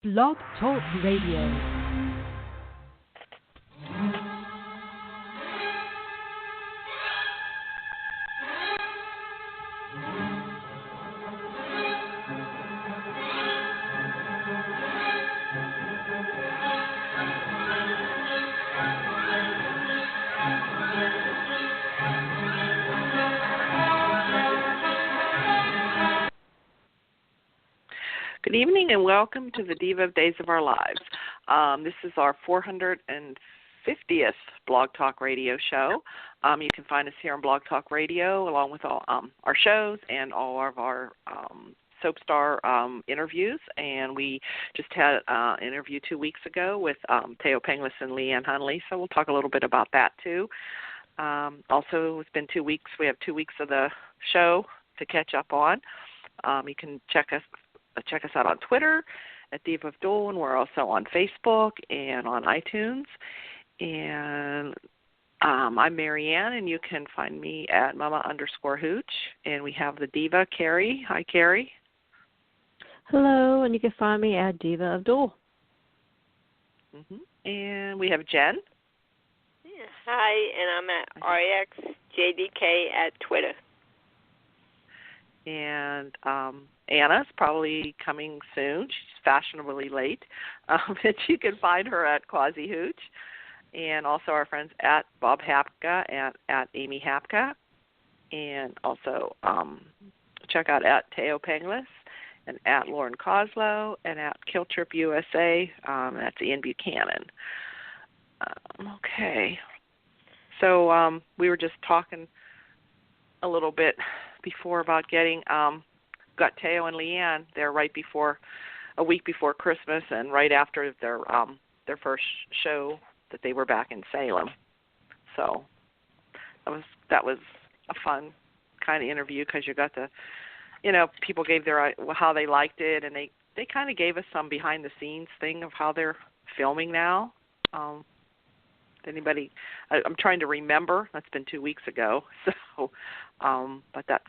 Blog Talk Radio. Good evening and welcome to the Diva of Days of Our Lives. This is our 450th Blog Talk Radio show. You can find us here on Blog Talk Radio along with all our shows and all of our soap star interviews. And we just had an interview 2 weeks ago with Thaao and Leann, so we'll talk a little bit about that too. Also, it's been 2 weeks. We have 2 weeks of the show to catch up on. You can check us out on Twitter at Diva of Dole, and we're also on Facebook and on iTunes. And I'm Marianne, and you can find me at Mama_Hooch. And we have the Diva, Carrie. Hi, Carrie. Hello, and you can find me at Diva of Dole. And we have Jen. Yeah, hi, and I'm at RXJDK at Twitter. And Anna's probably coming soon. She's fashionably late. But you can find her at Quasi Hooch. And also our friends at Bob Hapka and at Amy Hapka. And also check out at Thaao and at Lauren Coslow and at Kill Tripp USA. That's Ian Buchanan. Okay. So we were just talking a little bit before about getting got Thaao and Leann there right before a week before Christmas and right after their first show that they were back in Salem. So that was a fun kind of interview because you got to, people gave their how they liked it, and they kind of gave us some behind the scenes thing of how they're filming now. Anybody? I'm trying to remember. That's been 2 weeks ago. So, but that's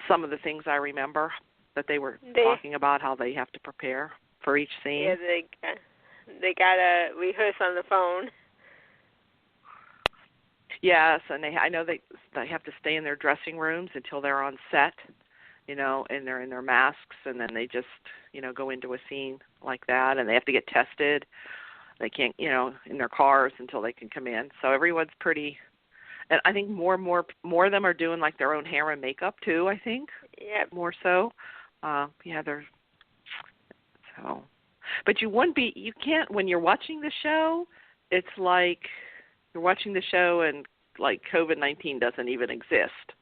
some of the things I remember that they were talking about how they have to prepare for each scene. Yeah, they gotta rehearse on the phone. Yes, and I know they have to stay in their dressing rooms until they're on set, and they're in their masks, and then they just go into a scene like that, and they have to get tested. They can't, in their cars until they can come in. So everyone's pretty, and I think more of them are doing like their own hair and makeup too. I think. Yeah. More so. They're so. But you can't when you're watching the show. It's like you're watching the show and like COVID-19 doesn't even exist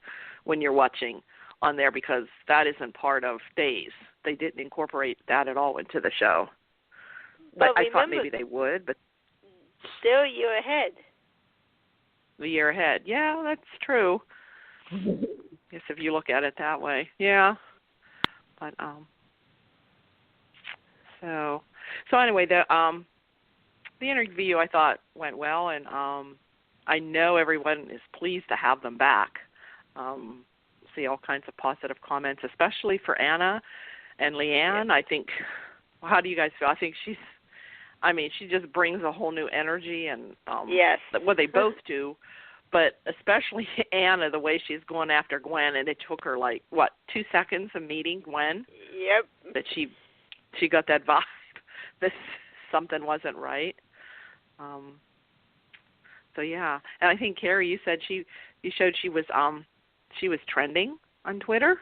when you're watching on there because that isn't part of Days. They didn't incorporate that at all into the show. But I thought maybe they would, but still a year ahead. A year ahead. Yeah, that's true. Guess if you look at it that way. Yeah. But so anyway, the interview I thought went well, and I know everyone is pleased to have them back. See all kinds of positive comments, especially for Anna and Leann. Yeah. I think. How do you guys feel? I think she just brings a whole new energy, and yes. Well, they both do, but especially Anna, the way she's going after Gwen, and it took her 2 seconds of meeting Gwen. Yep. That she got that vibe that something wasn't right. So yeah, and I think Carrie, you said you showed she was trending on Twitter,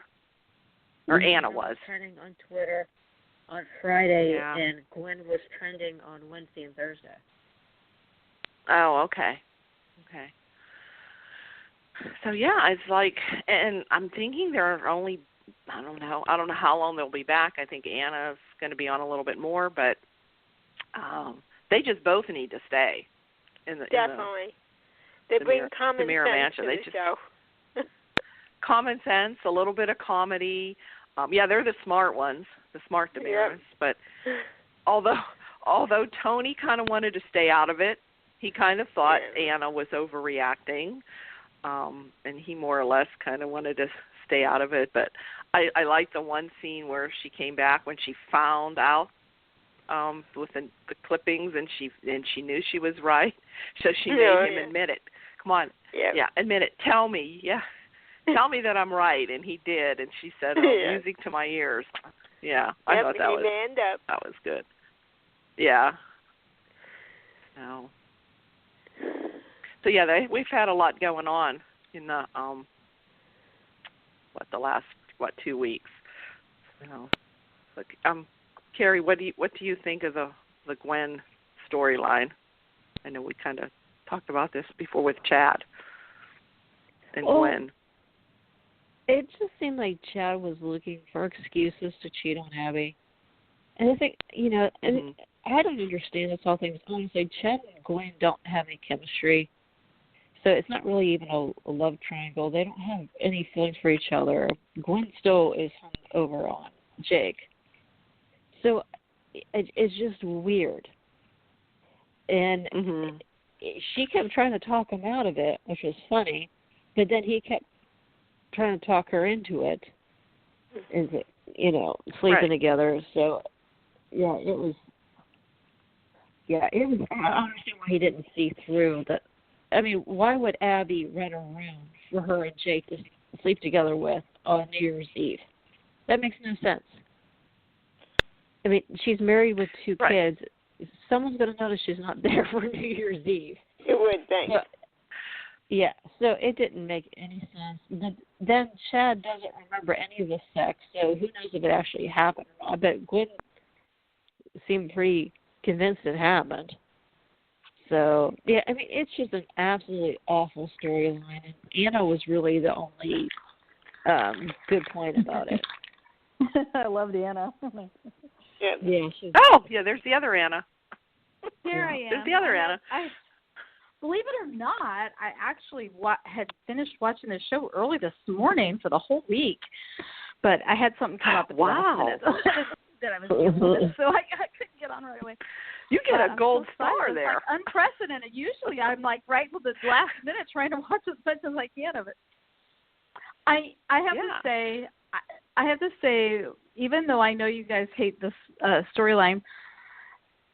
or Anna was trending on Twitter on Friday, yeah. And Gwen was trending on Wednesday and Thursday. Oh, okay. So yeah, it's like, and I'm thinking there are only, I don't know how long they'll be back. I think Anna's going to be on a little bit more, but they just both need to stay. Definitely. They bring common sense to the show. Common sense, a little bit of comedy. They're the smart ones, the smart DiMeras. Yep. But although Tony kind of wanted to stay out of it, he kind of thought Anna was overreacting, and he more or less kind of wanted to stay out of it. But I like the one scene where she came back when she found out with the clippings, and she knew she was right, so she made him admit it. Come on, admit it. Tell me, tell me that I'm right, and he did. And she said, music to my ears. Yeah, I thought that was good. Yeah. So we've had a lot going on in the the last 2 weeks. Look, Carrie, what do you think of the Gwen storyline? I know we kind of talked about this before with Chad and Gwen. It just seemed like Chad was looking for excuses to cheat on Abby. And I think, and I don't understand this whole thing. Honestly, Chad and Gwen don't have any chemistry. So it's not really even a love triangle. They don't have any feelings for each other. Gwen still is hung over on Jake. So it's just weird. And she kept trying to talk him out of it, which was funny. But then he kept trying to talk her into it, into, sleeping together. So, it was. I don't understand why he didn't see through that. I mean, why would Abby rent a room for her and Jake to sleep together with on New Year's Eve? That makes no sense. I mean, she's married with 2 kids. Someone's going to notice she's not there for New Year's Eve. You would think. So it didn't make any sense. Then Chad doesn't remember any of the sex, so who knows if it actually happened or not. But Gwen seemed pretty convinced it happened. So, I mean, it's just an absolutely awful storyline. And Anna was really the only good point about it. I loved Anna. There's the other Anna. There I am. There's the other Anna. Believe it or not, I actually had finished watching the show early this morning for the whole week, but I had something come up at the last minute that I was dealing with, so I couldn't get on right away. You get a gold star there. Like unprecedented. Usually I'm like right till the last minute trying to watch as much as I can of it. I have to say, even though I know you guys hate this storyline,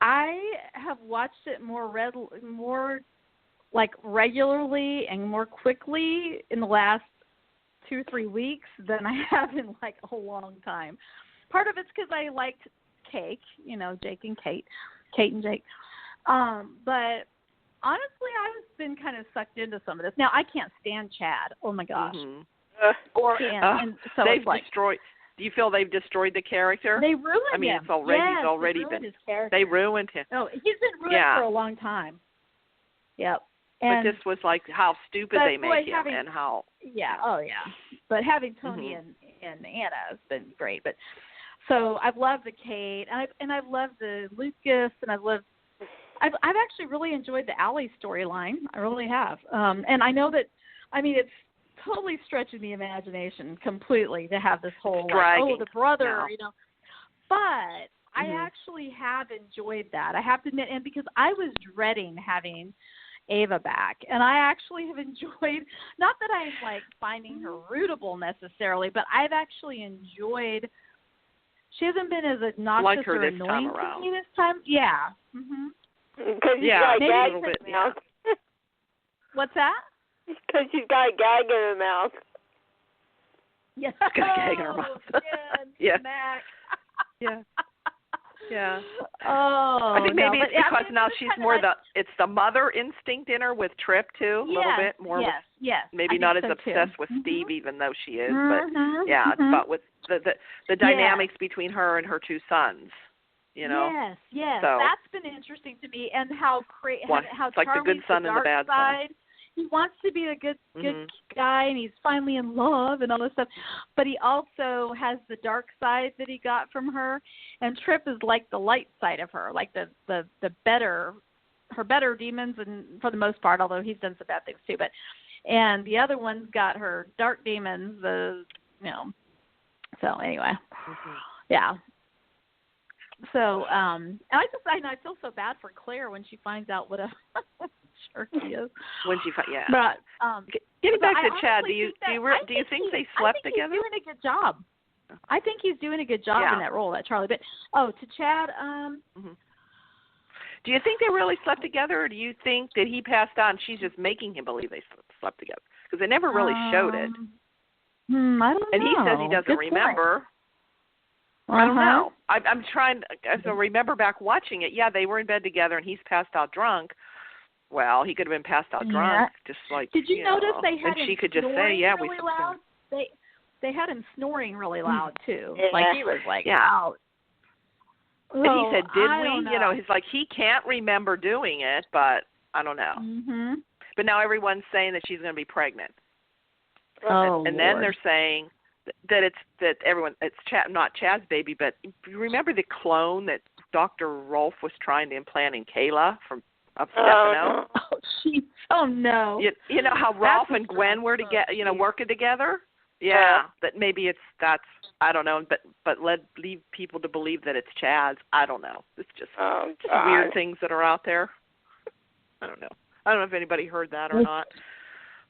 I have watched it more regularly and more quickly in the last 2-3 weeks than I have in like a long time. Part of it's because I liked Jake and Kate and Jake. But honestly, I've been kind of sucked into some of this. Now, I can't stand Chad. Oh, my gosh. And so they've destroyed. Do you feel they've destroyed the character? They ruined him. I mean, it's already, he's already been. They ruined him. No, he's been ruined for a long time. Yep. But this was like how stupid they make him and how. Yeah. Oh, yeah. But having Tony and Anna has been great. But so I've loved the Kate, and I've loved the Lucas, and I've actually really enjoyed the Allie storyline. I really have. And I know that, I mean, it's totally stretching the imagination completely to have this whole the brother, But I actually have enjoyed that. I have to admit, and because I was dreading having Ava back, and I actually have enjoyed. Not that I'm like finding her rootable necessarily, but I've actually enjoyed. She hasn't been as obnoxious or annoying to me this time. Yeah. Because you got a gag in her mouth. What's that? Because she's got a gag in her mouth. Yeah. She's got a gag in her mouth. Yeah. Yeah. Oh. I think maybe it's because now she's more it's the mother instinct in her with Tripp too, a little bit more. Yes. Maybe not as obsessed with Steve, even though she is, but but with the dynamics between her and her 2 sons. Yes. So, that's been interesting to me, and how how it's like Charlie's the good son and the bad side. son. He wants to be a good guy, and he's finally in love and all this stuff. But he also has the dark side that he got from her, and Tripp is like the light side of her, like the better demons, and for the most part, although he's done some bad things too. And the other one's got her dark demons. So anyway, yeah. So and I feel so bad for Claire when she finds out what a jerk he is. When she But getting back to Chad, do you think they slept together? He's doing a good job. I think he's doing a good job in that role, that Charlie. But to Chad, Do you think they really slept together, or do you think that he passed out and she's just making him believe they slept together? Because they never really showed it. I don't know. And he says he doesn't remember. I don't know. I'm trying to remember back watching it. Yeah, they were in bed together, and he's passed out drunk. Well, he could have been passed out drunk, just like. Did you notice they had and him she could just say, "Yeah, we really loud." They had him snoring really loud too. Yeah. Like he was like out. And he said, "Did we?" Don't know. You know, he's like he can't remember doing it, but I don't know. Mhm. But now everyone's saying that she's going to be pregnant. Oh, and then they're saying that it's not Chad's baby, but you remember the clone that Dr. Rolf was trying to implant in Kayla from Stefano? Oh, jeez. Oh no. You know how Rolf and Gwen were working together? Yeah, that maybe that's I don't know, but leave people to believe that it's Chad's. I don't know. It's just weird things that are out there. I don't know. I don't know if anybody heard that or not.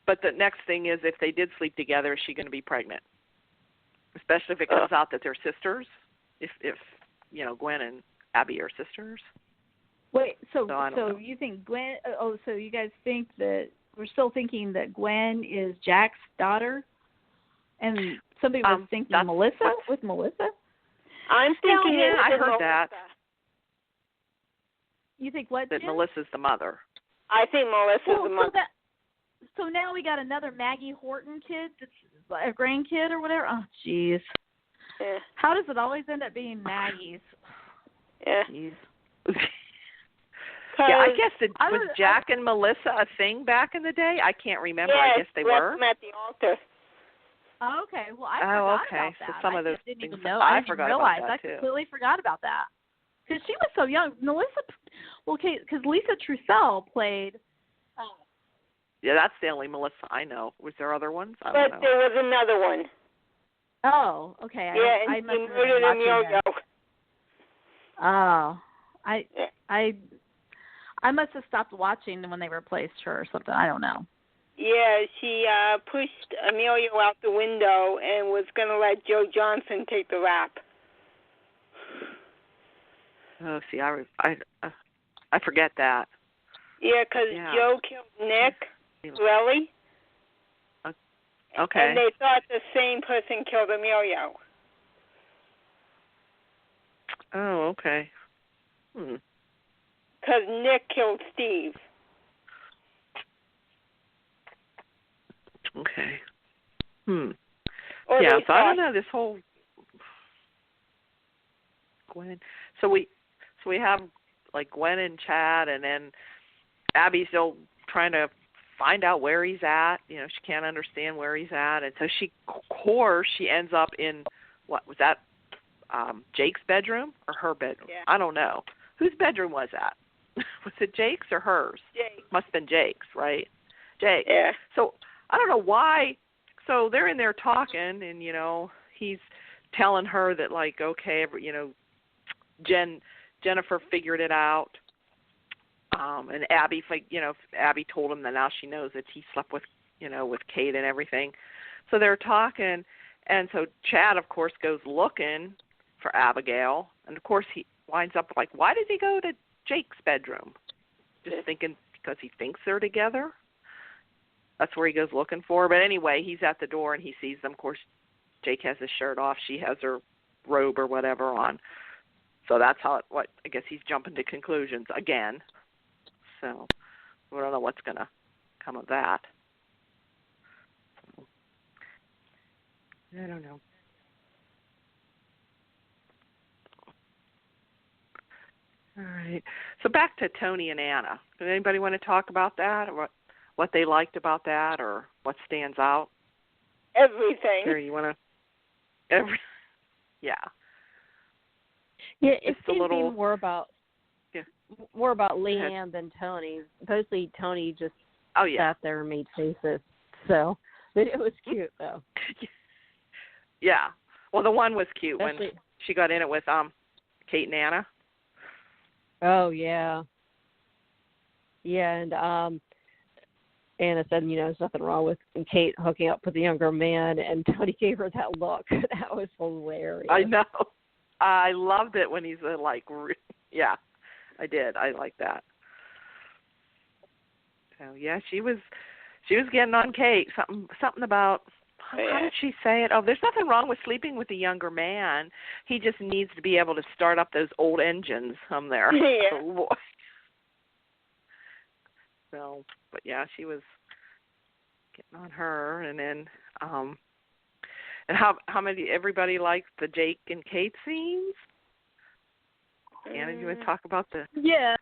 But the next thing is, if they did sleep together, is she going to be pregnant? Especially if it comes out that they're sisters. If Gwen and Abby are sisters. Wait, so you think Gwen? So you guys think that we're still thinking that Gwen is Jack's daughter, and somebody was thinking Melissa with Melissa. I'm thinking I heard that. You think what? That Jim? Melissa's the mother. I think Melissa's the mother. So now we got another Maggie Horton kid, that's a grandkid or whatever. Oh, jeez. Yeah. How does it always end up being Maggie's? Yeah. Yeah, I guess was Jack and Melissa a thing back in the day? I can't remember. Yes, I guess they were. At the altar. Oh, okay. Well, I forgot about that. So some of those didn't things even know. I didn't forgot realize. about that too. I completely forgot about that. Because she was so young. Melissa, because Lisa Trussell played. Yeah, that's the only Melissa I know. Was there other ones? I but don't know. There was another one. Oh, okay. Yeah, I and must he have been murdered him watching that. yo-yo. I must have stopped watching when they replaced her or something. I don't know. Yeah, she pushed Emilio out the window and was going to let Joe Johnson take the rap. Oh, see, I forget that. Yeah, because Joe killed Nick, really. Okay. And they thought the same person killed Emilio. Oh, okay. Because Nick killed Steve. Okay. Or yeah, so I don't know this whole Gwen. So we have like Gwen and Chad, and then Abby's still trying to find out where he's at. You know, she can't understand where he's at, and so she ends up in what was that? Jake's bedroom or her bedroom? Yeah. I don't know. Whose bedroom was that? Was it Jake's or hers? Jake. Must have been Jake's, right? Jake. Yeah. So I don't know why. So they're in there talking, and he's telling her that like, okay, Jennifer figured it out, and Abby, Abby told him that now she knows that he slept with Kate and everything. So they're talking, and so Chad, of course, goes looking for Abigail, and of course he winds up like, why does he go to Jake's bedroom? Just thinking because he thinks they're together. That's where he goes looking for her. But anyway, he's at the door and he sees them. Of course, Jake has his shirt off. She has her robe or whatever on. So that's I guess he's jumping to conclusions again. So I don't know what's going to come of that. So, I don't know. All right. So back to Tony and Anna. Does anybody want to talk about that, or what they liked about that, or what stands out? Everything. Here, you want to? Yeah. Yeah, it Just a seemed to little be more about Leann than Tony. Mostly Tony just sat there and made faces. So, but it was cute though. Yeah. Well, the one was cute Especially, when she got in it with Kate and Anna. Oh yeah. Yeah, and Anna said, there's nothing wrong with Kate hooking up with the younger man, and Tony gave her that look. That was hilarious. I know. I loved it when he's like, yeah. I did. I like that. So yeah, she was getting on Kate. Something about how did she say it? Oh, there's nothing wrong with sleeping with a younger man. He just needs to be able to start up those old engines there. Yeah. Oh, boy. So, but yeah, she was getting on her, and then and how many everybody likes the Jake and Kate scenes? Anna, you want to talk about the Yes.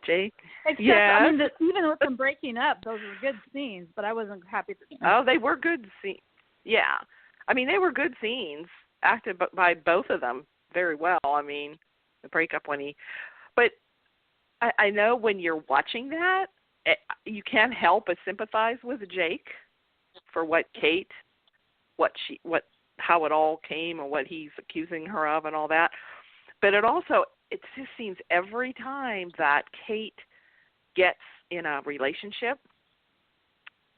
Jake? Except, yes. I mean, even with them breaking up, those were good scenes, but I wasn't happy with them. Oh, they were good scenes. Yeah. I mean, they were good scenes, acted by both of them very well. I mean, the breakup but I know when you're watching that, you can't help but sympathize with Jake for what Kate, how it all came and what he's accusing her of and all that. But it just seems every time that Kate gets in a relationship,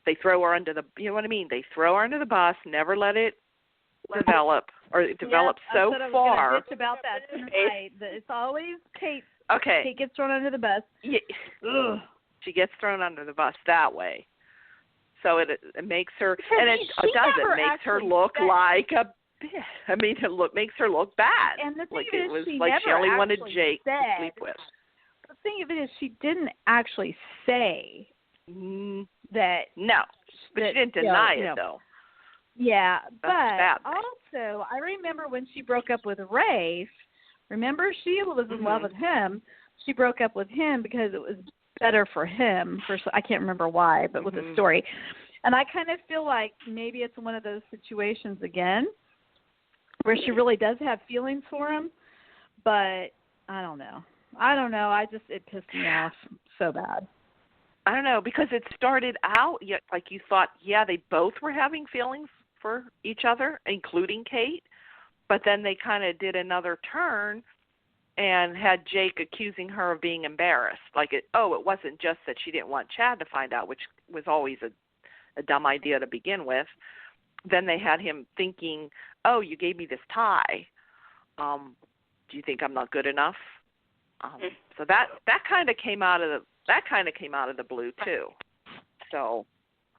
they throw her under you know what I mean? They throw her under the bus, never let it develop, or it develops so far. I was bitch about that tonight. It's always Kate. Okay. Kate gets thrown under the bus. Yeah. She gets thrown under the bus that way. So it makes her, and it makes her look like a bitch. I mean, it makes her look bad. And the thing like is, it was she like never she only wanted Jake to said, sleep with. The thing of it is, she didn't actually say that. No, but she didn't deny it, though. Yeah, That's but also, I remember when she broke up with Rafe. Remember, she was in love with him. She broke up with him because it was better for him. I can't remember why, but with the story. And I kind of feel like maybe it's one of those situations again where she really does have feelings for him, but I don't know. It pissed me off so bad. I don't know, because it started out like you thought, yeah, they both were having feelings for each other, including Kate, but then they kind of did another turn and had Jake accusing her of being embarrassed. Like, it wasn't just that she didn't want Chad to find out, which was always a dumb idea to begin with. Then they had him thinking, oh, you gave me this tie. Do you think I'm not good enough? So that kind of came out of the blue too. So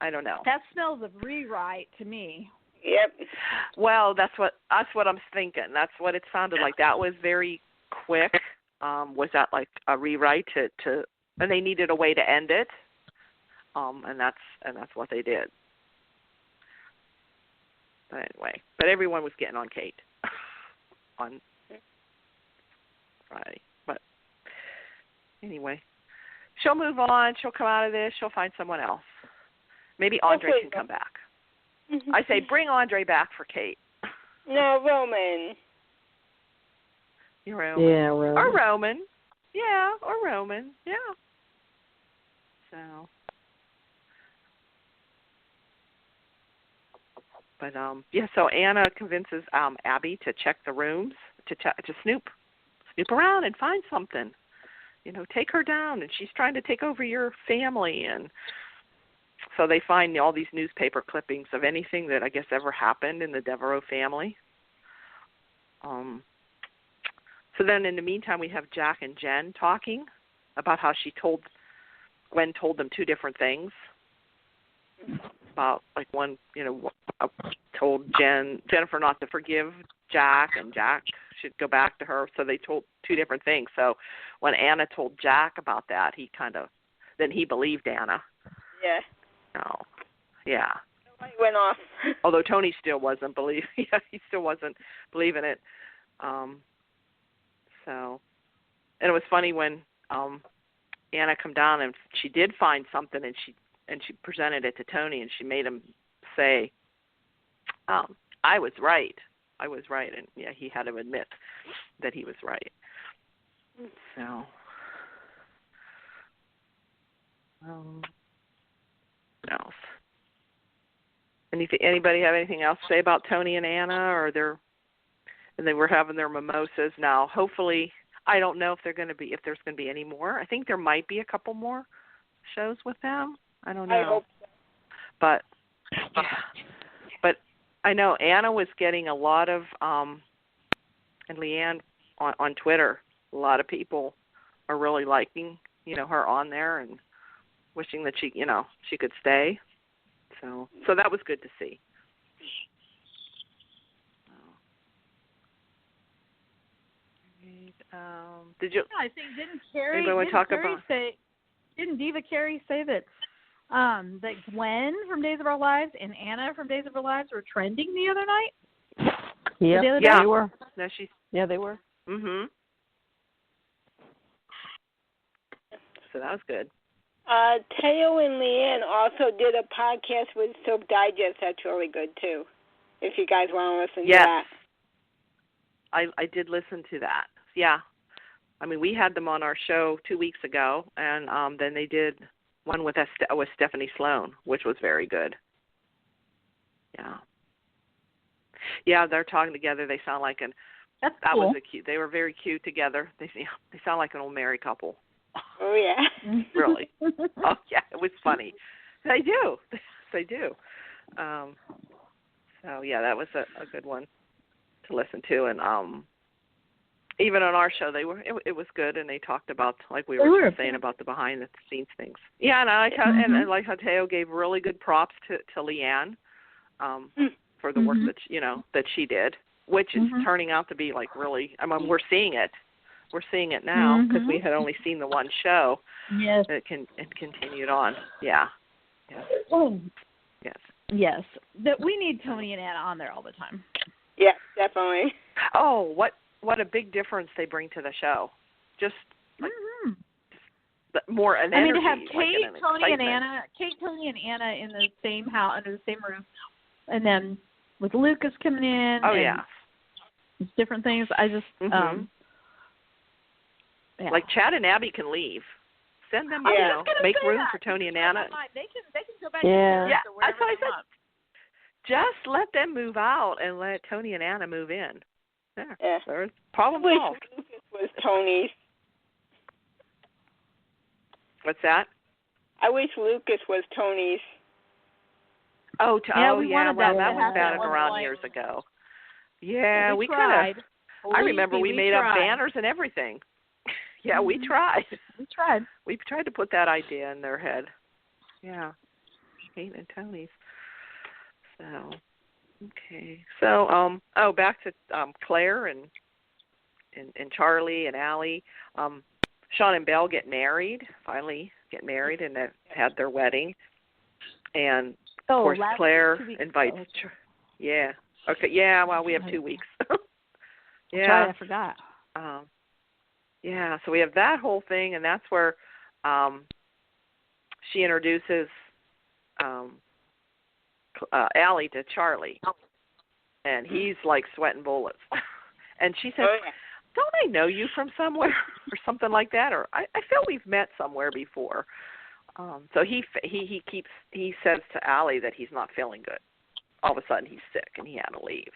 I don't know. That smells of rewrite to me. Yep. Well, that's what I'm thinking. That's what it sounded like. That was very quick. Was that like a rewrite to and they needed a way to end it. And that's what they did. But anyway, everyone was getting on Kate on Friday. But anyway, she'll move on. She'll come out of this. She'll find someone else. Maybe Andre can come back. I say bring Andre back for Kate. No, Roman. You're Roman. Yeah, Roman. Or Roman. Yeah, or Roman. Yeah. So. But so Anna convinces Abby to check the rooms, to snoop around and find something. You know, take her down, and she's trying to take over your family. And so they find all these newspaper clippings of anything that I guess ever happened in the Devereaux family. So then in the meantime, we have Jack and Jen talking about how Gwen told them two different things. About like one, told Jennifer not to forgive Jack, and Jack should go back to her. So they told two different things. So when Anna told Jack about that, then he believed Anna. Yeah. Oh, yeah. He went off. Although Tony still wasn't believing. Yeah, he still wasn't believing it. And it was funny when Anna come down and she did find something, and she presented it to Tony, and she made him say, I was right. And yeah, he had to admit that he was right. So, what else? Anybody have anything else to say about Tony and Anna, and they were having their mimosas now? Hopefully, I don't know if there's going to be any more. I think there might be a couple more shows with them. I don't know. I hope so. But I know Anna was getting a lot of, and Leann on Twitter, a lot of people are really liking, her on there and wishing that she could stay. So that was good to see. Did you? Yeah, I think didn't Diva Carey say that that Gwen from Days of Our Lives and Anna from Days of Our Lives were trending the other night? Yeah, they were. No, yeah, they were. Mhm. So that was good. Thaao and Leann also did a podcast with Soap Digest. That's really good too. If you guys want to listen to that. I did listen to that. Yeah. I mean, we had them on our show 2 weeks ago, and then they did one with Stephanie Sloan, which was very good. Yeah. Yeah, they're talking together. They sound like That's that cool. was cute. They were very cute together. They sound like an old married couple. Oh yeah. Really. Oh yeah, it was funny. They do. They do. So yeah, that was a good one to listen to, and even on our show, it was good, and they talked about, like we were saying, about the behind the scenes things. Yeah, and I like how and like how Thaao gave really good props to Leann for the work that she did, which is turning out to be like really. I mean, we're seeing it. We're seeing it now because we had only seen the one show. Yes. It continued on. Yeah. Yes. Yes. Yes. That we need Tony and Anna on there all the time. Yeah, definitely. Oh, what a big difference they bring to the show. Just like, more an energy. I mean, to have Kate, like Tony, and Anna in the same house, under the same roof, and then with Lucas coming in. Oh, yeah. Different things. I just, like Chad and Abby can leave. Send them, make room for Tony and Anna. They can go back to wherever I they want. Just let them move out and let Tony and Anna move in. There. Yeah. There's problem solved. Lucas was Tony's. What's that? I wish Lucas was Tony's. Oh, Well, that was batted around years ago. Yeah, we kind of. I remember we made up banners and everything. Yeah, we tried. We tried to put that idea in their head. Yeah, Kate and Tony's. So, okay. So, back to Claire and Charley and Allie. Shawn and Belle finally get married, and have had their wedding. And of course, Claire invites. Yeah. Okay. Yeah. Well, we have 2 weeks. Yeah. That's right, I forgot. Yeah. So we have that whole thing, and that's where she introduces Allie to Charley, and he's like sweating bullets. And she says, "Don't I know you from somewhere?" or something like that, or I feel we've met somewhere before. So he says to Allie that he's not feeling good. All of a sudden he's sick and he had to leave.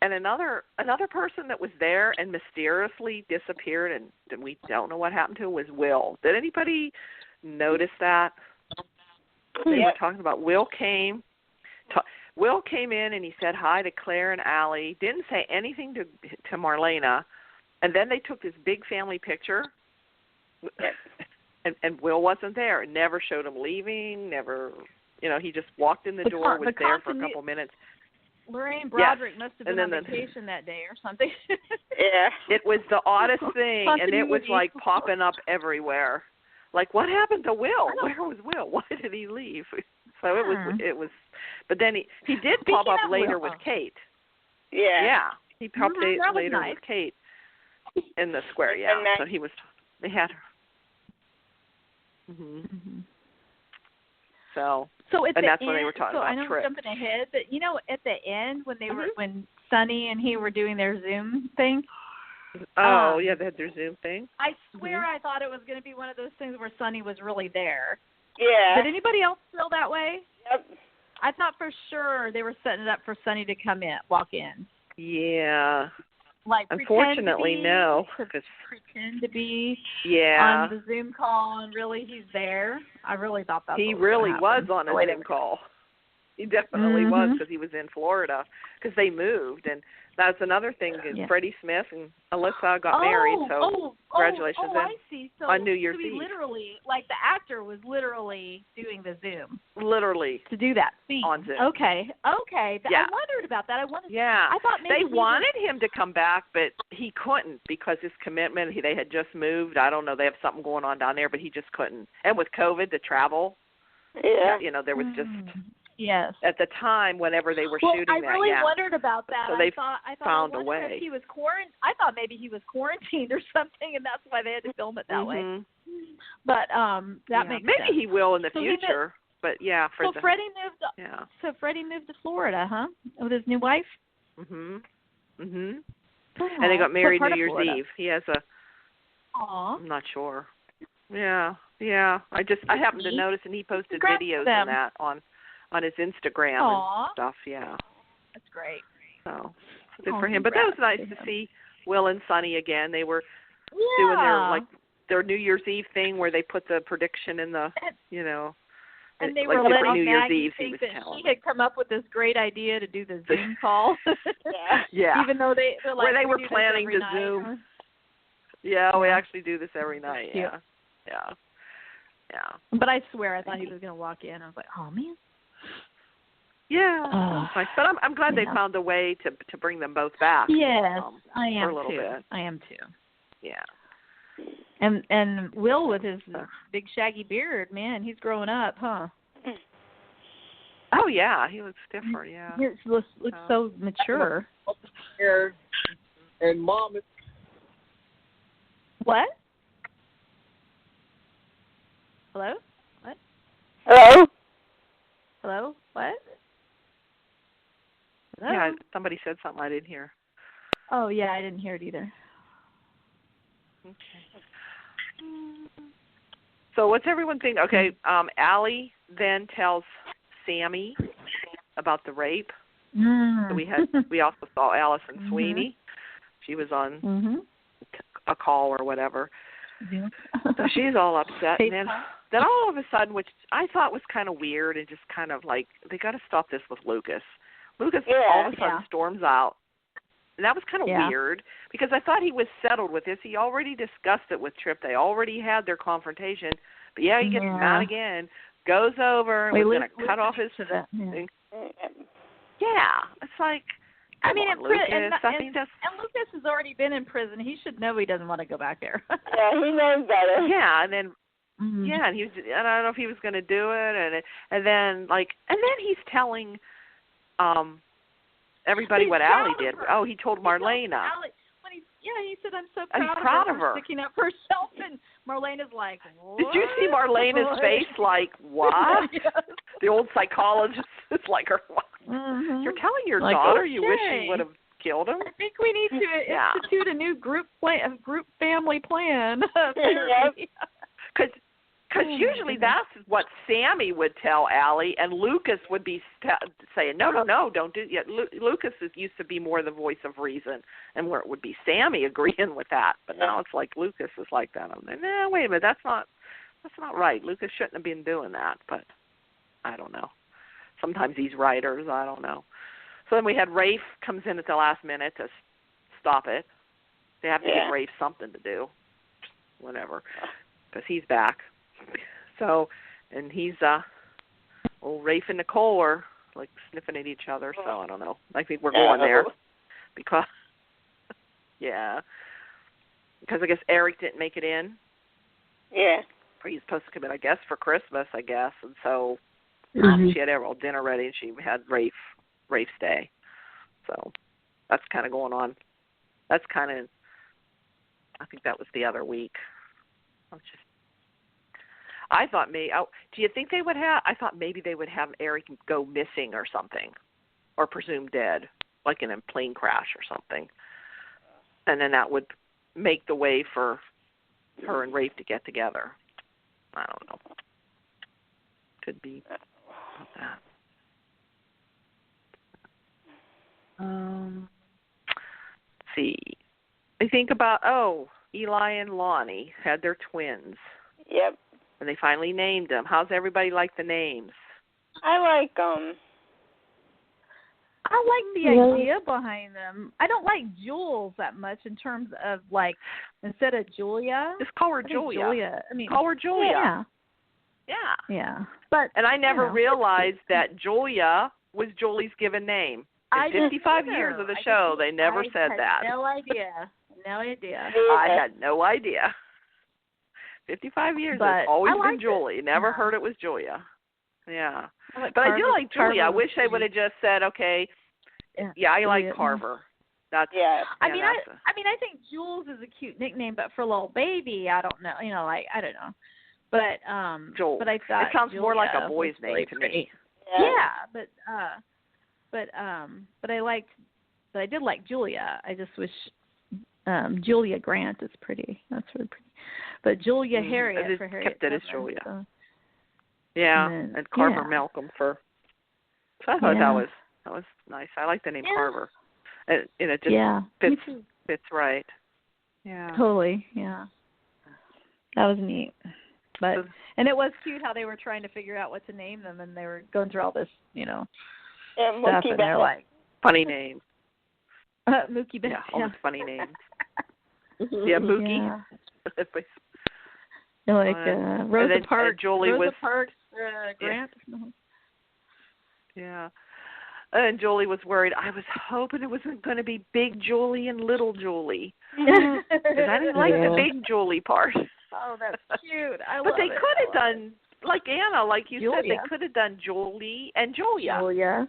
And another person that was there and mysteriously disappeared, and we don't know what happened to, was Will. Did anybody notice that? They were talking about Will came in and he said hi to Claire and Allie. Didn't say anything to Marlena, and then they took this big family picture. And Will wasn't there. It never showed him leaving. Never, he just walked in the door, was there for a couple minutes. Lorraine Broderick must have been on vacation that day or something. Yeah. It was the oddest thing, and it was like popping up everywhere. Like, what happened to Will? Where was Will? Why did he leave? So it was. But then he did pop up later with Kate. Yeah. Yeah. He popped later with Kate in the square. Yeah. So they had her. Mm-hmm. So and that's when they were talking about I know Tripp. I'm jumping ahead, but at the end when they were when Sonny and he were doing their Zoom thing. Oh yeah, they had their Zoom thing. I swear I thought it was going to be one of those things where Sonny was really there. Yeah. Did anybody else feel that way? Yep. I thought for sure they were setting it up for Sonny to walk in. Yeah. Like unfortunately, no. Pretend to be on the Zoom call, and really he's there. I really thought that he really was on a Zoom call. He definitely was, because he was in Florida, because they moved. And that's another thing. Freddy Smith and Alyssa got married, so congratulations I see. So, on New Year's Eve. Literally, like the actor was literally doing the Zoom. Literally. To do that scene. On Zoom. Okay. Yeah. I wondered about that. I thought maybe they wanted him to come back, but he couldn't because his commitment, they had just moved. I don't know. They have something going on down there, but he just couldn't. And with COVID, to travel, there was just... Yes. At the time, whenever they were shooting I really wondered about that. So they I thought found I a way. If he was I thought maybe he was quarantined or something, and that's why they had to film it that way. But that makes sense. Maybe he will in the future. But Freddie moved. So Freddie moved to Florida, huh? With his new wife. And they got married New Year's Eve. He has a. Aw. I'm not sure. Yeah. I happened to notice, and he posted videos on that on his Instagram and stuff. Yeah. That's great. So good for him. But that was nice to see Will and Sonny again. They were doing their New Year's Eve thing where they put the prediction in the and they like were different letting New Year's Maggie Eve think he was that telling. she had come up with this great idea to do the Zoom call. Even though they're like, where they were do planning to night. Zoom. Yeah, we actually do this every night. Yeah. But I swear, I thought he was going to walk in. I was like, oh man. Yeah, nice. But I'm glad they found a way to bring them both back. Yes, I am for a little bit. I am too. Yeah. And Will with his big shaggy beard, man, he's growing up, huh? Oh yeah, he looks different. Yeah. He looks so mature. And Mom. What? Hello? What? Hello? Hello? What? Hello? Yeah, somebody said something I didn't hear. Oh, yeah, I didn't hear it either. Okay. So what's everyone think? Okay, Allie then tells Sami about the rape. So we also saw Allison Sweeney. She was on a call or whatever. So she's all upset. And then all of a sudden, which I thought was kind of weird and just kind of like, they got to stop this with Lucas. Lucas all of a sudden storms out. And that was kind of weird because I thought he was settled with this. He already discussed it with Tripp. They already had their confrontation. But he gets mad again, goes over, and was going to cut off his thing. Yeah, it's like, I mean, Lucas. And Lucas has already been in prison. He should know he doesn't want to go back there. Yeah, he knows better. Yeah, and then and he was. I don't know if he was going to do it, and then he's telling everybody what Allie did. Oh, he told Marlena. He said, I'm so proud of her for sticking up for herself. And Marlena's like, what? Did you see Marlena's face? Like, what? Yes. The old psychologist is like, you're telling your daughter you wish she would have killed him? I think we need to institute a new group family plan. Because usually that's what Sami would tell Allie, and Lucas would be saying, no, don't do it. Lucas used to be more the voice of reason, and where it would be Sami agreeing with that. But now it's like Lucas is like that. I'm like, no, wait a minute, that's not right. Lucas shouldn't have been doing that. But I don't know. Sometimes these writers, I don't know. So then we had Rafe comes in at the last minute to stop it. They have to give Rafe something to do, whatever, because he's back. So, and he's, Rafe and Nicole are like sniffing at each other. So I don't know. I think we're going there because, because I guess Eric didn't make it in. Yeah. Or he's supposed to come in, I guess, for Christmas, I guess. And so she had all dinner ready, and she had Rafe stay. So that's kind of going on. That's kind of, I think that was the other week. I thought do you think they would have, I thought maybe they would have Eric go missing or something, or presumed dead, like in a plane crash or something. And then that would make the way for her and Rafe to get together. I don't know. Could be about that. Let's see. I think about, Eli and Lani had their twins. Yep. And they finally named them. How's everybody like the names? I like them. I like the idea behind them. I don't like Jules that much in terms of, like, instead of Julia. Just call her Julia. Call her Julia. Yeah. And I never realized that Julia was Julie's given name. In 55 years of the show, they never said that. No idea. I had no idea. 55 years, it's always been Julie. Never heard it was Julia. Yeah. But I do like Julia. I wish they would have just said, okay, I like Carver. That's I think Jules is a cute nickname, but for a little baby, I don't know. I don't know. But Joel. But I thought it sounds Julia more like a boy's name really to me. Yeah, but I did like Julia. I just wish Julia Grant is pretty. That's really pretty. But Julia Harriet for Harriet. Kept it as Julia. So. Yeah, and Carver Malcolm for. So I thought that was nice. I like the name Carver. And it just fits right. Yeah. Totally. Yeah. That was neat. But and it was cute how they were trying to figure out what to name them, and they were going through all this, stuff, and they're like funny names. Mookie Betts. Yeah, all those funny names. Mookie. Yeah. Like Rosa Parks. Rosa Parks Grant. Yeah. And Julie was worried. I was hoping it wasn't going to be Big Julie and Little Julie. Because I didn't like the Big Julie part. Oh, that's cute. But they could have done, like Anna, like you said, they could have done Julie and Julia.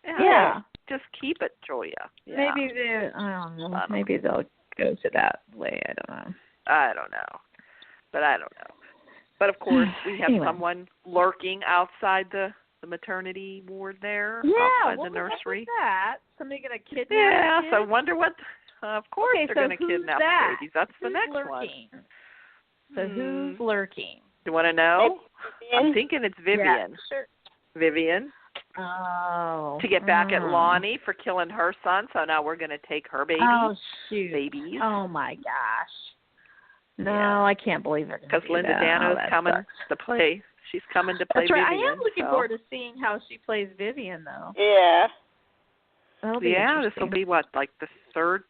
Yeah. Just keep it Julia. Yeah. Maybe I don't know. Maybe they'll go to that way. I don't know. But I don't know. But of course, we have someone lurking outside the maternity ward there, outside the nursery. What was that? Somebody going to kidnap? Yeah, so I wonder what. Of course, they're going to kidnap the babies. That's the next lurking? One. So who's lurking? You want to know? I'm thinking it's Vivian. Yeah, sure. Vivian. Oh. To get back at Lani for killing her son, so now we're going to take her babies. Oh, shoot. Babies. Oh, my gosh. No, I can't believe it. Because Linda Dano's coming to play. She's coming to play Vivian. I am looking forward to seeing how she plays Vivian, though. Yeah. This will be what, like the third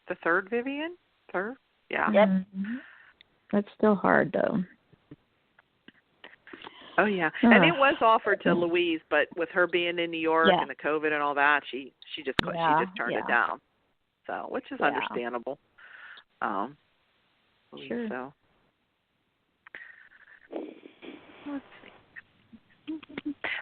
Vivian? Third? Yeah. Yep. Mm-hmm. That's still hard, though. Oh, yeah. And it was offered to Louise, but with her being in New York and the COVID and all that, she just turned it down. So, which is understandable. Sure. So. Let's see.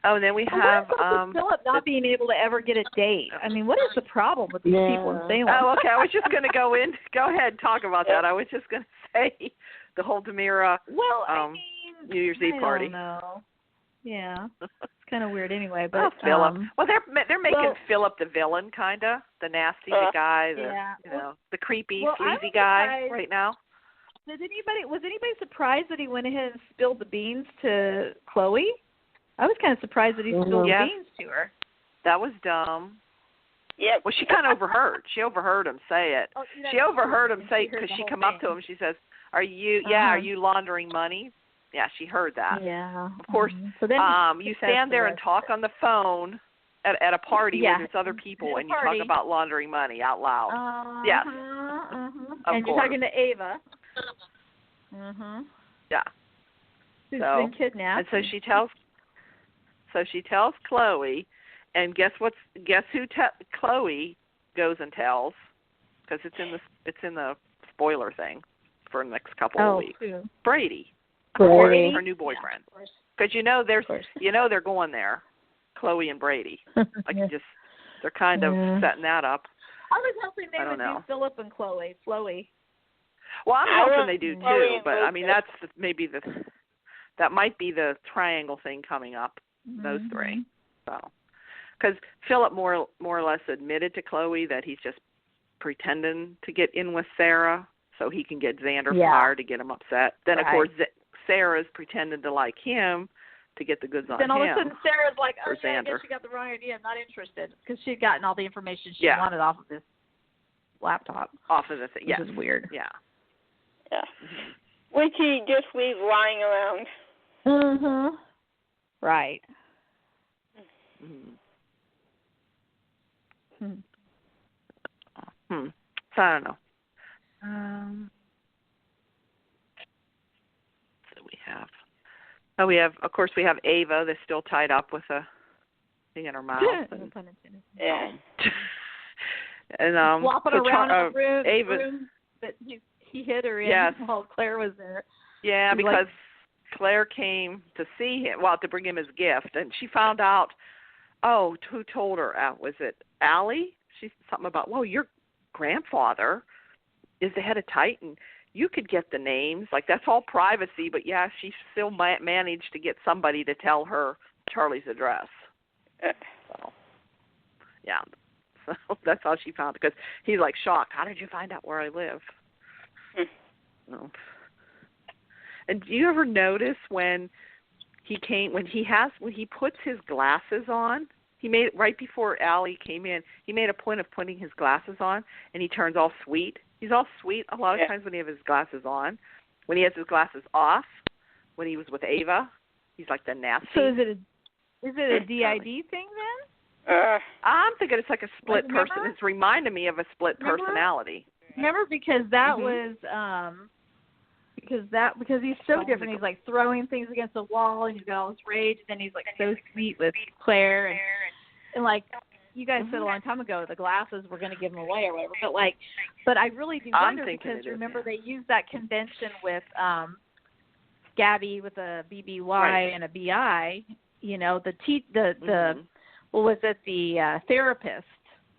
Oh, and then we have Philip not being able to ever get a date. I mean, what is the problem with these people in Salem? Oh, okay. I was just going to go ahead and talk about that. I was just going to say the whole DiMeras New Year's Eve party. I don't know. Yeah, it's kind of weird anyway. But Philip. Well, they're making Philip the villain, kind of the nasty guy, the creepy, sleazy guy right now. Was anybody surprised that he went ahead and spilled the beans to Chloe? I was kind of surprised that he spilled the beans to her. That was dumb. Yeah. Well, she kind of overheard. She overheard him say it. Oh, she overheard him say because she come up to him. She says, "Are you laundering money?" Yeah, she heard that. Yeah. Of course. So then you stand there and talk on the phone at a party where there's other people, and you talk about laundering money out loud. Yes. And you're talking to Ava. Yeah. Who's been kidnapped. And so she tells Chloe, and guess who Chloe goes and tells, because it's in the spoiler thing for the next couple of weeks. Brady. Her new boyfriend. Because they're going there, Chloe and Brady. Like they're kind of setting that up. I was hoping they would do Philip and Chloe. Well, I'm hoping they do too, but I mean that might be the triangle thing coming up. Those three. So, because Philip more or less admitted to Chloe that he's just pretending to get in with Sarah so he can get Xander fired to get him upset. Then of course Sarah's pretending to like him to get the goods on him. Then all of a sudden Sarah's like, I guess you got the wrong idea. I'm not interested, because she'd gotten all the information she wanted off of this laptop. Off of the thing. Which is weird. Yeah. Yeah. Which he just leaves lying around. Right. So I don't know. So we have, of course, we have Ava that's still tied up with a thing in her mouth. And, yeah. And flopping around in the room that he hit her in while Claire was there. Yeah, because Claire came to see him, to bring him his gift, and she found out. Oh, who told her? Was it Allie? She said something about, your grandfather is the head of Titan. You could get the names. Like, that's all privacy, but, she still managed to get somebody to tell her Charlie's address. So, yeah. So that's how she found it, because he's, like, shocked. How did you find out where I live? So. And do you ever notice when he puts his glasses on, right before Allie came in, he made a point of putting his glasses on, and he turns all sweet. He's all sweet a lot of times when he has his glasses on. When he has his glasses off, when he was with Ava, he's like the nasty. So is it a DID thing then? I'm thinking it's like a split person. It's reminding me of a split personality. Remember, because that was because he's so different. He's like throwing things against the wall, and he's got all this rage. And then he's like so sweet with Claire, and like you guys said a long time ago, the glasses were going to give him away or whatever. But I really do wonder, because remember they used that convention with Gabby with a BBY and a BI. You know, the what was it? The therapist,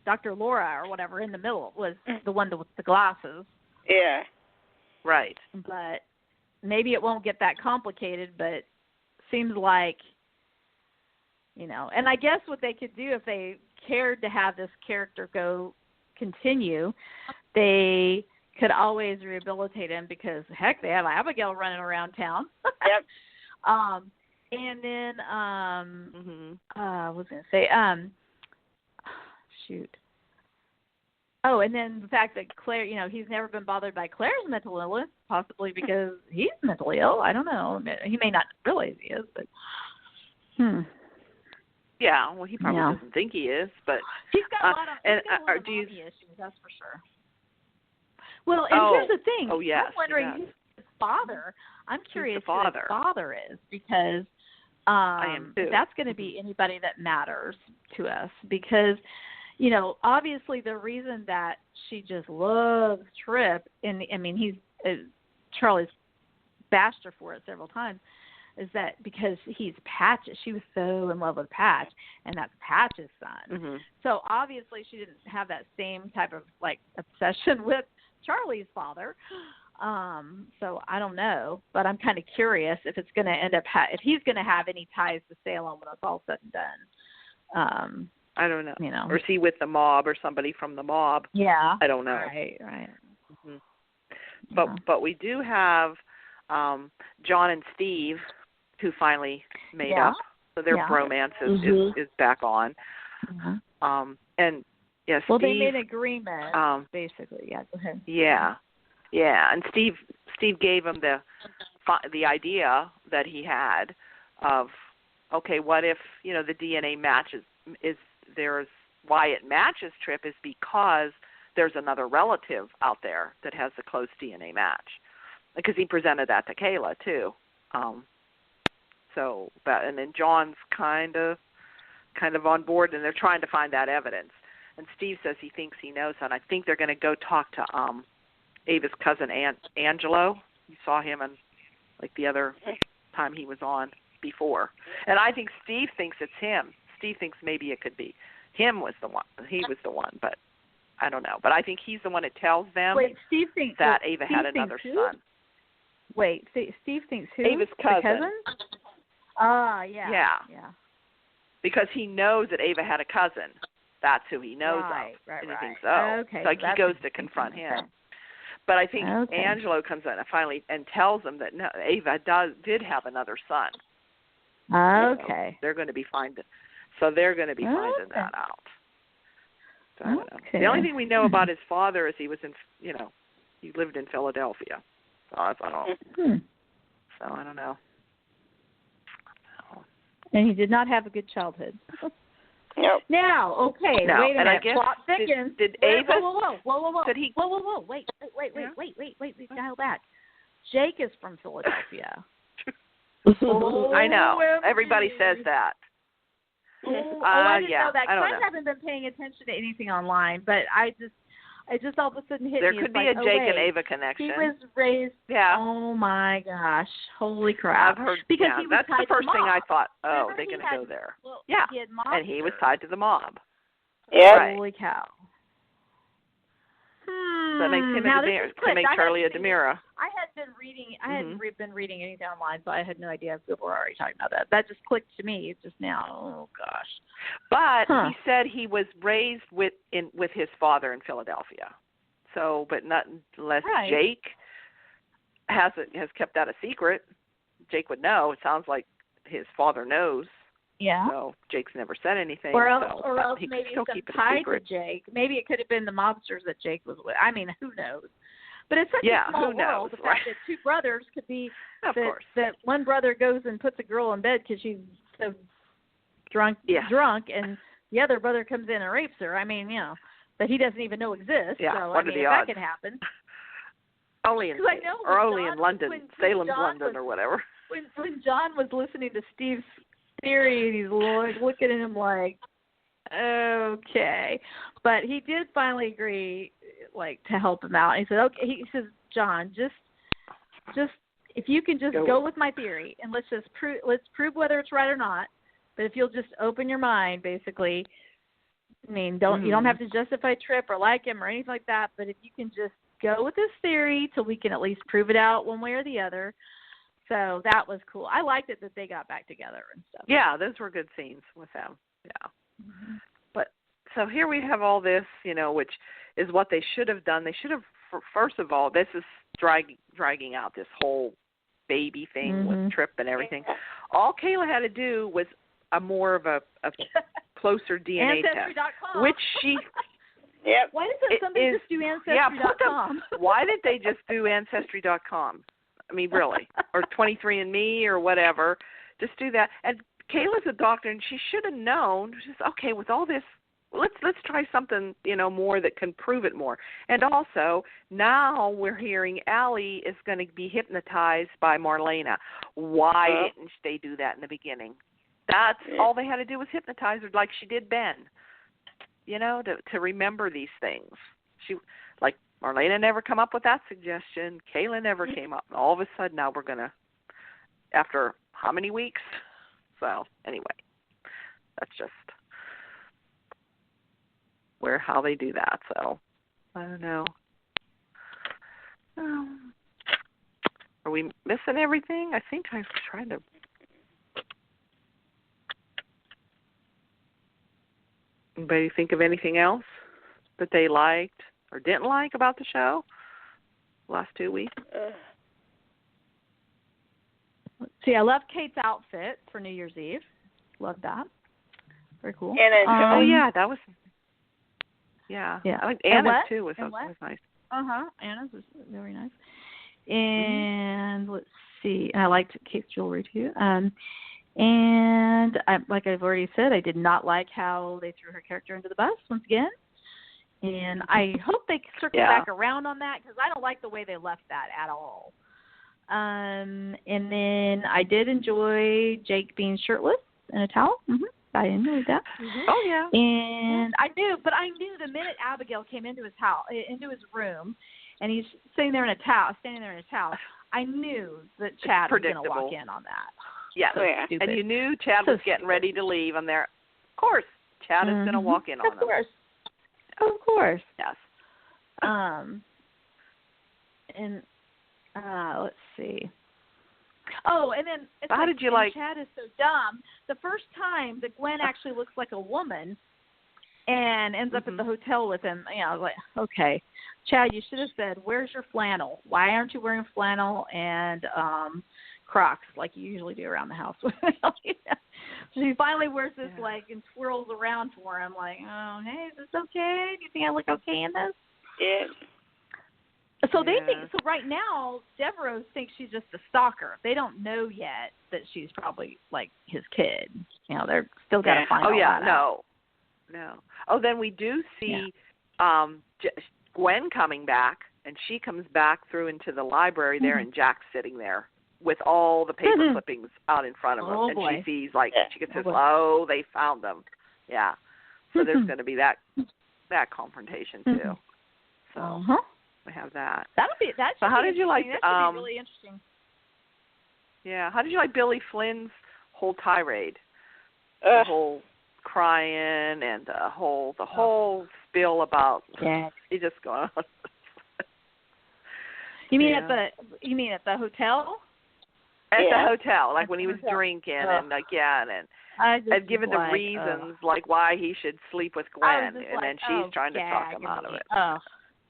Dr. Laura or whatever, in the middle was the one with the glasses. Yeah. Right. But maybe it won't get that complicated, but seems like, and I guess what they could do if they cared to have this character continue, they could always rehabilitate him, because, heck, they have Abigail running around town. Yep. And then, I was going to say, shoot. Oh, and then the fact that Claire, he's never been bothered by Claire's mental illness, possibly because he's mentally ill. I don't know. He may not realize he is, but yeah, well, he probably doesn't think he is, but he's got a lot of mommy issues, that's for sure. Well, and here's the thing. Oh, yes, I'm wondering who his father. I'm curious who his father is, because I am too. That's going to be anybody that matters to us, because obviously the reason that she just loves Tripp, and Charlie's bashed her for it several times, is that because he's Patch's. She was so in love with Patch, and that's Patch's son. Mm-hmm. So obviously she didn't have that same type of obsession with Charlie's father. So I don't know, but I'm kind of curious if it's going to end up if he's going to have any ties to Salem when it's all said and done. I don't know. Or is he with the mob or somebody from the mob? Yeah. I don't know. Right. Mm-hmm. But we do have John and Steve, who finally made up. So their bromance is back on. Mm-hmm. And yeah, Steve, well, they made an agreement, basically. Yeah, go ahead. Yeah. And Steve gave him the idea that he had of, okay, what if the DNA matches why it matches Tripp is because there's another relative out there that has a close DNA match, because he presented that to Kayla too. And then John's kind of on board, and they're trying to find that evidence. And Steve says he thinks he knows, and I think they're going to go talk to Ava's cousin Angelo. You saw him in the other time he was on before, and I think Steve thinks it's him. Steve thinks maybe it could be him was the one. He was the one, but I don't know. But I think he's the one that tells them that Ava had another son. Wait, Steve thinks who? Ava's cousin. Yeah. Because he knows that Ava had a cousin. That's who he knows of. Right. And he thinks, he goes to confront him. Okay. But I think Angelo comes in finally and tells him that no, Ava did have another son. Okay. So they're going to be finding. So they're going to be finding that out. So I don't know. The only thing we know about his father is he was he lived in Philadelphia. So I don't know. So I don't know. And he did not have a good childhood. Nope. Now, okay, No, wait a and I minute. guess Plot thickens. did Ava? Whoa. Did he? Whoa. Wait. Dial back. Jake is from Philadelphia. I know. OMG. Everybody says that. I didn't know that. I don't I know. haven't been paying attention to anything online, but I just all of a sudden hit There me. could It's be like, a Jake and wait, Ava connection. He was raised. Yeah. Oh my gosh! Holy crap! I've heard. Because Yeah, he was that's tied the first to thing I mob. thought. Oh, Remember, they're going to go there. Well, Yeah. he had And he was mobsters. tied to the mob. Yeah. Right. Holy cow! That makes him now a DiMear. To make Charley a DiMeras. I hadn't been reading. I hadn't been reading anything online, so I had no idea if people were already talking about that. That just clicked to me just now. Oh gosh! But he said he was raised with his father in Philadelphia. So, but not unless Jake has kept that a secret. Jake would know. It sounds like his father knows. Yeah. So Jake's never said anything. Or else, he maybe still some keep it a tied to secret. Jake. Maybe it could have been the mobsters that Jake was with. I mean, who knows? But it's such a small who knows, world. The fact that two brothers could be of course. that one brother goes and puts a girl in bed because she's so drunk, and the other brother comes in and rapes her. I mean, that he doesn't even know exists. Yeah. So What I are mean, the if odds? that could happen. Only in London, Salem's London, or whatever. When John was listening to Steve's theory, and he's looking at him like, okay, but he did finally agree, to help him out. He said, okay. He says, John, just if you can just go with my theory, and let's prove whether it's right or not. But if you'll just open your mind, basically. I mean, you don't have to justify Tripp or like him or anything like that. But if you can just go with this theory till we can at least prove it out one way or the other. So that was cool. I liked it that they got back together and stuff. Yeah, those were good scenes with them. Yeah. Mm-hmm. But so here we have all this, which is what they should have done. They should have, first of all, this is dragging out this whole baby thing with Tripp and everything. All Kayla had to do was more of a closer DNA test, which she. Yep. Why doesn't somebody just do Ancestry.com? Why did they just do Ancestry.com? I mean, really, or 23andMe or whatever. Just do that. And Kayla's a doctor, and she should have known. She's okay with all this. Let's try something, more that can prove it more. And also, now we're hearing Allie is going to be hypnotized by Marlena. Why didn't they do that in the beginning? That's all they had to do was hypnotize her, like she did Ben. To remember these things. Marlena never come up with that suggestion. Kayla never came up. All of a sudden, now we're going to, after how many weeks? So, anyway, that's just how they do that. So, I don't know. Are we missing everything? I think I was trying to. Anybody think of anything else that they liked or didn't like about the show last 2 weeks? Let's see, I love Kate's outfit for New Year's Eve. Love that. Very cool. Anna, that was. Yeah. Yeah. I like Anna's too. Was nice. Anna's was very nice. And let's see. I liked Kate's jewelry too. And like I've already said, I did not like how they threw her character into the bus once again. And I hope they circle back around on that because I don't like the way they left that at all. And then I did enjoy Jake being shirtless in a towel. I enjoyed that. Oh yeah. And I knew the minute Abigail came into his room, and he's standing there in a towel, I knew that Chad was going to walk in on that. Yeah, so and you knew Chad was getting ready to leave on there. Of course, Chad is going to walk in on him. Of course. Yes. And let's see. Oh, and then how did you like? Chad is so dumb. The first time that Gwen actually looks like a woman and ends up at the hotel with him, I was like, okay, Chad, you should have said, "Where's your flannel? Why aren't you wearing flannel and Crocs like you usually do around the house?" So she finally wears this and twirls around for him like, "Oh, hey, is this okay? Do you think I look okay in this?" Yeah. So they think. So right now, Devereaux thinks she's just a stalker. They don't know yet that she's probably like his kid. They're still got to find. Oh yeah, no. No. Oh, then we do see Gwen coming back, and she comes back through into the library there, and Jack's sitting there with all the paper clippings out in front of him, and she sees, she gets this, they found them. Yeah. So there's going to be that confrontation too. So we have that. So how did you like? That should be really interesting. Yeah. How did you like Billy Flynn's whole tirade? The whole crying and the whole spiel about he just going on. You mean at the hotel? At the hotel, like when he was drinking and and giving the reasons like why he should sleep with Gwen, and then she's trying to talk him out of it.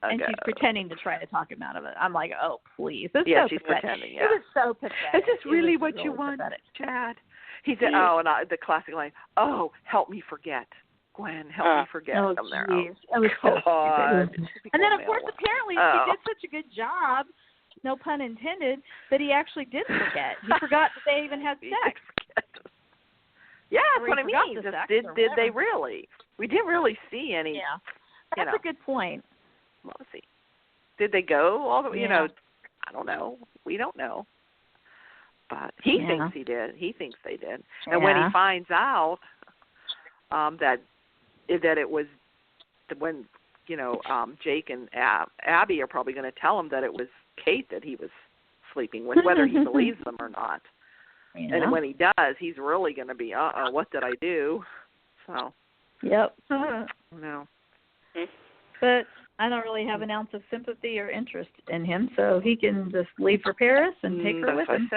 And she's pretending to try to talk him out of it. I'm like, oh, please. It's she's pretending. Yeah. It was so pathetic. Is this really what you want, Chad? He said, and the classic line, "Oh, help me forget, Gwen. Help me forget." Oh, jeez. It was so stupid. And then, of course, apparently she did such a good job, no pun intended, that he actually did forget. He forgot that they even had sex. Yeah, that's what I mean. Did they really? We didn't really see any. Yeah, that's a good point. Let's see. Did they go all the way? I don't know. We don't know. But he thinks he did. He thinks they did. And when he finds out that it was when Jake and Abby are probably going to tell him that it was Kate that he was sleeping with, whether he believes them or not. Yeah. And when he does, he's really going to be, what did I do? So. Yep. No. But I don't really have an ounce of sympathy or interest in him, so he can just leave for Paris and take her with him.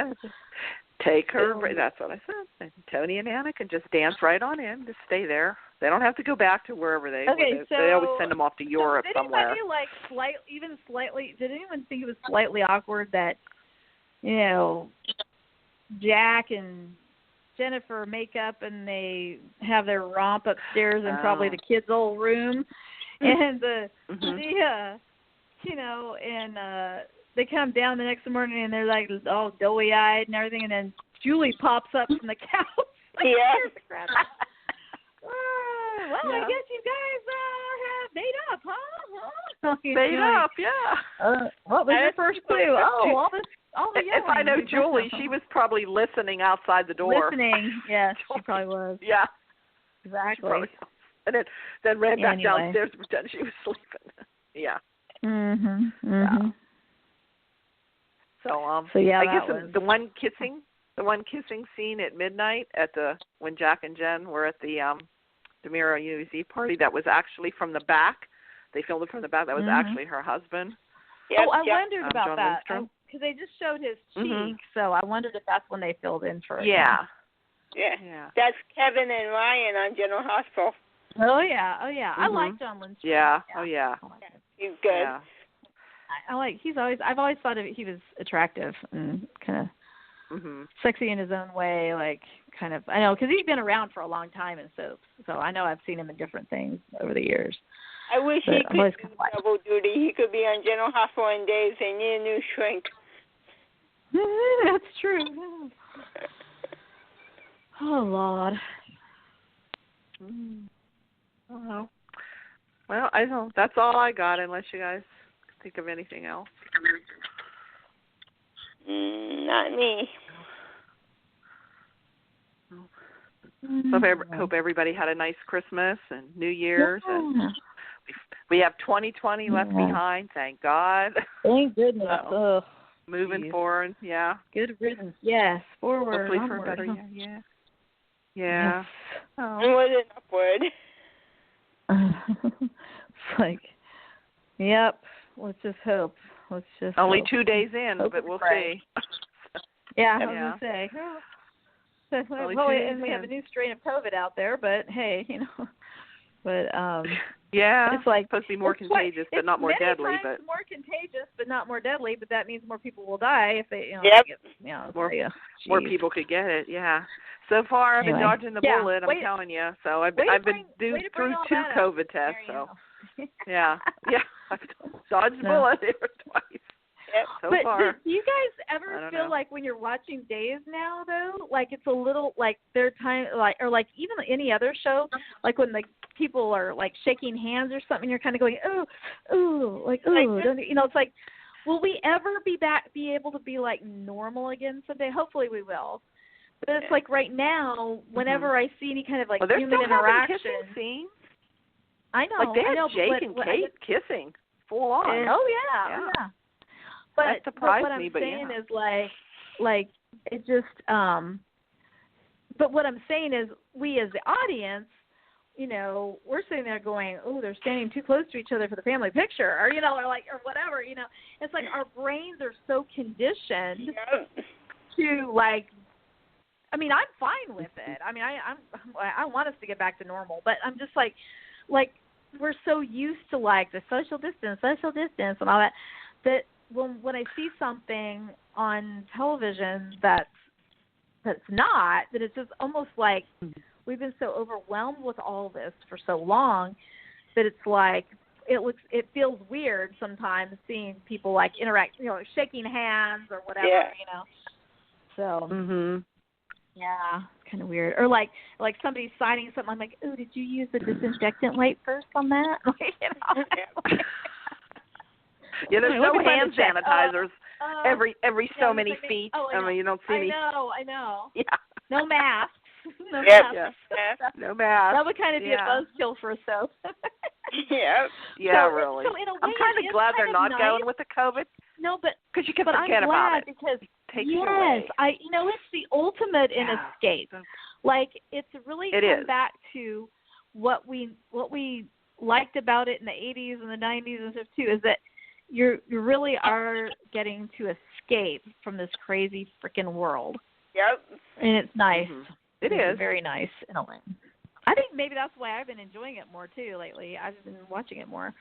Take her. That's what I said. And Tony and Anna can just dance right on in. Just stay there. They don't have to go back to wherever they. They always send them off to Europe somewhere. Did anybody did anyone think it was slightly awkward that, Jack and Jennifer make up and they have their romp upstairs in probably the kids' old room, and they come down the next morning and they're like all doughy-eyed and everything, and then Julie pops up from the couch. Well, I guess you guys have made up, huh? Made up, yeah. What was your first clue? If I know Julie, she was probably listening outside the door. Listening, yes, she probably was. Yeah, exactly. And then ran back downstairs to pretend she was sleeping. Yeah. Mhm. So I guess the one kissing scene at midnight when Jack and Jen were at the DiMear UZ party, that was actually from the back. They filmed it from the back. That was actually her husband. Yep, I wondered about that because they just showed his cheek. So I wondered if that's when they filled in for it. Yeah. That's Kevin and Ryan on General Hospital. Oh yeah. I like John Lindstrom. Yeah. Oh yeah. He's good. Yeah. I've always thought he was attractive and kind of sexy in his own way, like kind of. I know because he's been around for a long time in soaps, so I know I've seen him in different things over the years. I wish he could do double duty. He could be on General Hospital on days they need a new shrink. That's true. Oh Lord. Oh. Well, I don't. That's all I got. Unless you guys think of anything else. Not me. So hope everybody had a nice Christmas and New Year's, and we have 2020 left behind. Thank God. Thank goodness. So, moving forward, Good riddance. Yes, forward. Hopefully onward. for a better year. Yeah. Yeah. Yes. Onward and upward. It's like, yep. Let's just hope. Only hope. 2 days in, but we'll see. Yeah, I was going to say. Well, and we have a new strain of COVID out there, but hey, it's like supposed to be more contagious, but not more deadly. But more contagious, but not more deadly. But that means more people will die if they, more people could get it. Yeah. So far, I've been dodging the bullet. I'm telling you. So I've been through 2 COVID tests. So I've dodged the bullet twice. So but far. do you guys ever feel know. like when you're watching Days now, though, like it's a little like their time, like or like even any other show, like when like people are like shaking hands or something, you're kind of going, don't you know? It's like, will we ever be able to be like normal again someday? Hopefully we will. But it's like right now, whenever I see any kind of like human interaction, kissing scenes. I know. Like they had I know, Jake and Kate kissing full on. Yeah. But that surprised what I'm me, but saying is like it just but what I'm saying is we as the audience, you know, we're sitting there going, oh, they're standing too close to each other for the family picture, or you know, or whatever, you know. It's like our brains are so conditioned to like. I mean, I'm fine with it. I mean, I want us to get back to normal, but I'm just like we're so used to like the social distance and all that when I see something on television that's not, that it's just almost like we've been so overwhelmed with all this for so long that it's like it feels weird sometimes seeing people like interact, you know, shaking hands or whatever, you know. So yeah, it's kind of weird. Or like somebody's signing something. I'm like, oh, did you use the disinfectant wipe first on that? Like, you know? Yeah, there's no hand sanitizers every so many feet. I mean, you don't see any. I know. Yeah. No masks. No masks. Yeah. No masks. That would kind of be a buzzkill for a soap. Yeah, really. So in a way, I'm kind of glad they're not going with the COVID. No, but because you can forget I'm glad about it. Because takes you away. you know, it's the ultimate in escape. Like it's really come back to what we liked about it in the 80s and the 90s and stuff too, is that you really are getting to escape from this crazy freaking world. Yep. And it's nice. It is very nice in a way. I think maybe that's why I've been enjoying it more too lately. I've been watching it more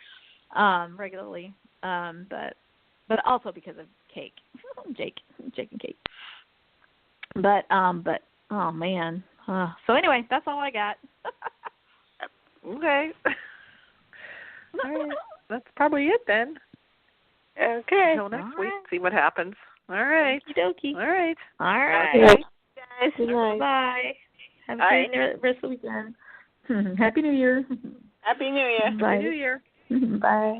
regularly, but also because of Jake and Kate. But oh man. So anyway, that's all I got. Okay. All right. That's probably it then. Okay. Until next week, see what happens. All right. Okie dokie. All right. Okay. Guys. Good night. Bye. Have a good rest of the weekend. Happy New Year. Happy New Year. Bye. Happy New Year. Bye.